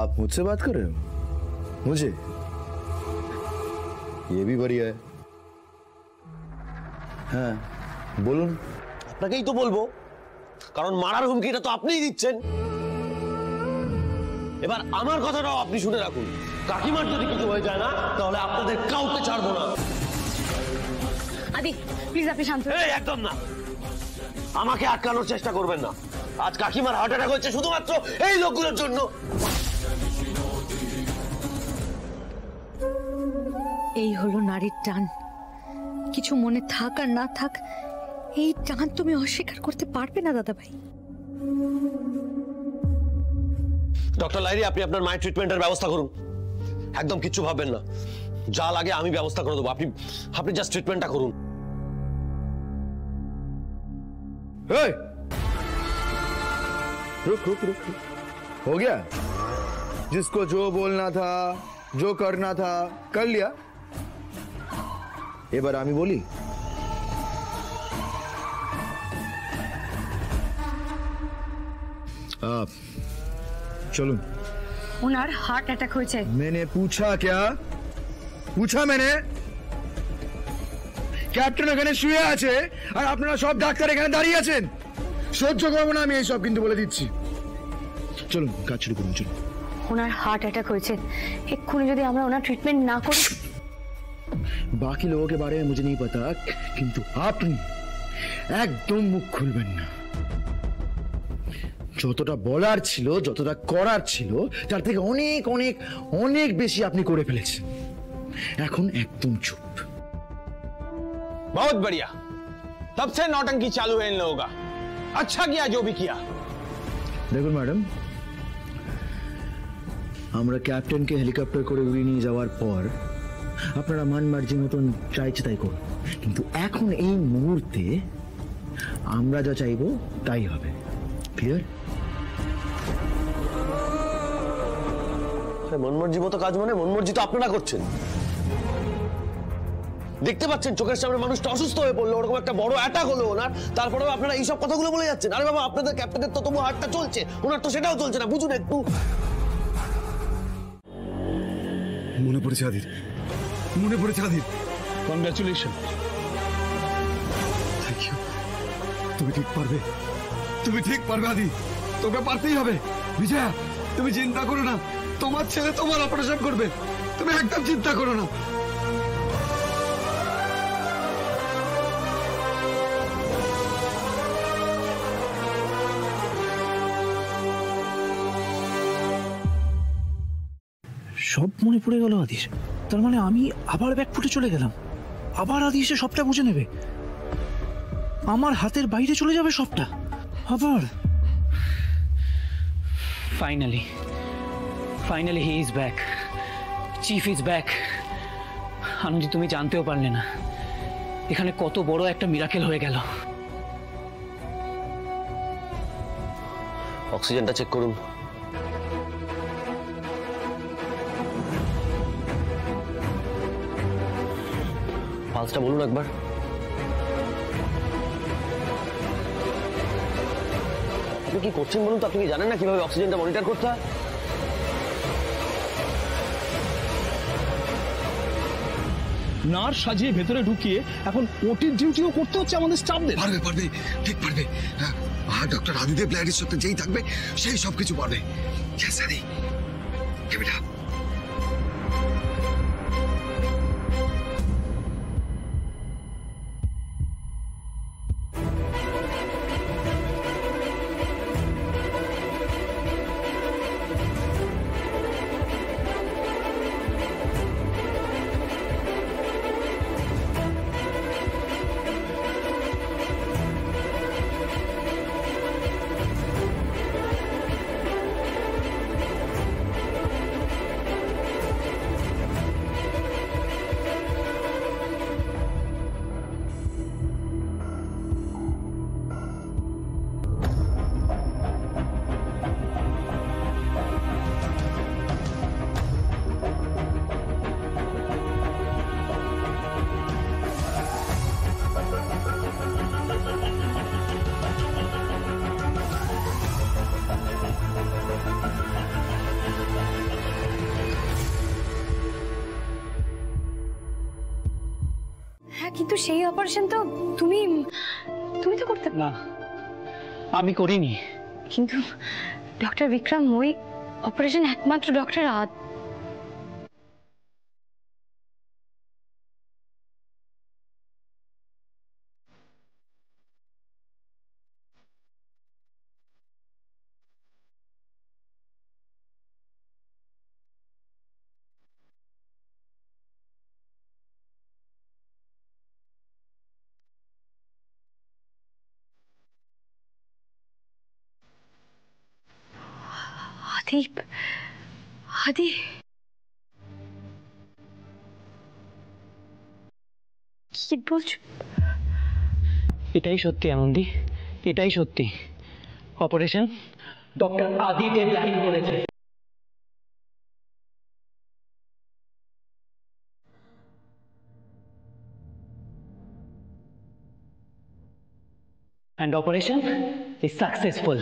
आप मुझसे बात कर रहे हो? मुझे ये भी बढ़िया है। হ্যাঁ বলুন। আপনাকেই তো বলবো, কারণ মারার হুমকিটা তো আপনিই দিচ্ছেন। এবার আমার কথাটাও আপনি শুনে রাখুন, কাকিমার যদি কিছু হয়ে যায় না তাহলে আপনাদের কাউকে ছাড়বো না। আদি প্লিজ আপনি শান্ত হন। এই একদম না, আমাকে আটকানোর চেষ্টা করবেন না। আজ কাকিমার হার্ট অ্যাটাক হয়েছে শুধুমাত্র এই লোকগুলোর জন্য। এই হলো নারীর টান। কিছু মনে থাক আর না থাক, এই টান তুমি অস্বীকার করতে পারবে না দাদা ভাই। ডক্টর লাহিড়ী, আপনি আপনার মায়ের ট্রিটমেন্টের ব্যবস্থা করুন, একদম কিচ্ছু ভাববেন না। যা লাগে আমি ব্যবস্থা করে দেবো, আপনি জাস্ট ট্রিটমেন্টটা করুন। रुक रुक रुक हो गया? जिसको जो बोलना था, जो करना था कर लिया। এবার আমি বলি, आप चलूं। ওনার হার্ট অ্যাটাক হয়েছে। मैंने पूछा क्या? पूछा मैंने। ক্যাপ্টেন এখানে শুয়ে আছে আর আপনারা সব ডাক্তার এখানে দাঁড়িয়ে আছেন। সহ্য করবো না আমি এই সব, কিন্তু বলে দিচ্ছি। চলুন কাজ শুরু করুন, চলুন। ওনার হার্ট অ্যাটাক হয়েছে, এক্ষুনি যদি আমরা ওনার ট্রিটমেন্ট না করি। बाकी लोगों के बारे में मुझे नहीं पता, किंतु आपने একদম মুখ খুলবেন না। যতটা বলার ছিল, যতটা করার ছিল, তার থেকে অনেক অনেক অনেক বেশি আপনি করে ফেলেছেন। এখন একদম চুপ। बहुत बढ़िया, तब से नौटंकी चालू है इन लोगों का। अच्छा किया जो भी किया। দেখুন ম্যাডাম, আমরা ক্যাপ্টেনকে হেলিকপ্টার করে উড়িয়ে নিয়ে যাওয়ার পর আপনারা মান মার্জি মতন চাইছে তাই করুন, কিন্তু এখন এই মুহূর্তে আমরা যা চাইবো তাই হবে। ক্লিয়ার? মনমর্জি মতো কাজ মানে মনমর্জি তো আপনারা করছেন। দেখতে পাচ্ছেন চোখের সামনে মানুষটা অসুস্থ হয়ে পড়লো, ওরকম একটা বড় অ্যাটাক হলো ওনার, তারপরেও আপনারা এইসব কথাগুলো বলে যাচ্ছেন। আরে বাবা, আপনাদের ক্যাপ্টেনের তো তবু হার্টটা চলছে, ওনার তো সেটাও চলছে না, বুঝুন একটু। মনে পড়েছে আদির, মনে পড়েছে আদির। কনগ্রাচুলেশন। Thank you. তুমি ঠিক পারবে, তুমি ঠিক পারবে আদি, তোকে পারতেই হবে। বিজয়া, তুমি চিন্তা করো না, তোমার ছেলে তোমার অপারেশন করবে, তুমি একদম চিন্তা করো না। সব মনে পড়ে গেল আদির। তার মানে আমি আবার ব্যাকফুটে চলে গেলাম, আবার আদি এসে সবটা বুঝে নেবে, আমার হাতের বাইরে চলে যাবে সবটা আবার। Finally finally he is back, chief is back. Anandi, তুমি জানতেও পারলে না এখানে কত বড় একটা মিরাকেল হয়ে গেল। অক্সিজেনটা চেক করুন। পালসটা বলুন একবার। আপনি কি করছেন বলুন তো? আপনি কি জানেন না কিভাবে অক্সিজেনটা মনিটর করতে হয়? নার্স সাজিয়ে ভেতরে ঢুকিয়ে এখন ওটির ডিউটিও করতে হচ্ছে আমাদের স্টাফদের। পারবে পারবে, ঠিক পারবে। হ্যাঁ, আর ডক্টর আদিদেব লাহিড়ীর সাথে যেই থাকবে সেই সব কিছু পারবে। Yes, Adi. Give it up. কিন্তু সেই অপারেশন তো তুমি তুমি তো করতে না, আমি করিনি। কিন্তু ডক্টর বিক্রম, ওই অপারেশন একমাত্র ডক্টর আদি, আদি কি বলছো? এটাই সত্যি আনন্দি, এটাই সত্যি। অপারেশন ডক্টর আদি ডেডলাইন করেছে। And operation is successful.